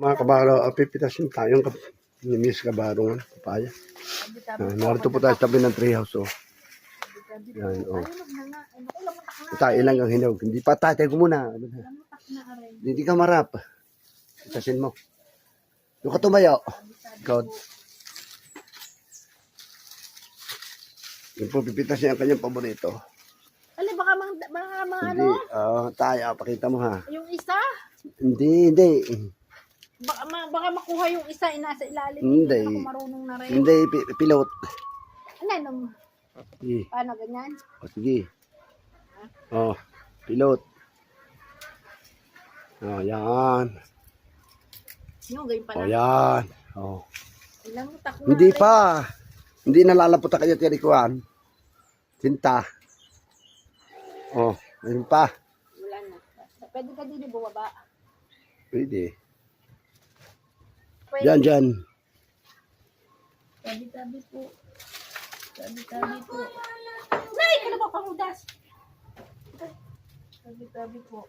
Mga kabaro, pipitasin tayong ni Miss Kabaro ng papaya. Narito po tayo sa tabi ng treehouse. Oh. Yan, oh. Tayo ilang ang hinog. Hindi pa tatay ko muna. Hindi ka marap. Pitasin mo. Yung katumayo. Ikaw. Yung po pipitasin ang kanyang paborito. Ali, baka Hindi, ano? tayo, pakita mo ha. Yung isa? Hindi. Baka makuha yung isa, nasa ilalim. Hindi. Ako marunong na rin. Hindi, pilot. Ano? Sige. Paano ganyan? O, sige. Oh, pilot. Oh, yan. Yung ganyan pala. Oh, yan. Oh. Ilang utak na Hindi rin. pa. Hindi nalalapot ang kanya tinikuan. Tinta. Oh, ayun pa. Wala na. Pwede ka din bumaba. Pwede. Pwede. Diyan. Tabi-tabi po. Tabi-tabi po. Nay! Kala mo pangudas! Tabi-tabi po.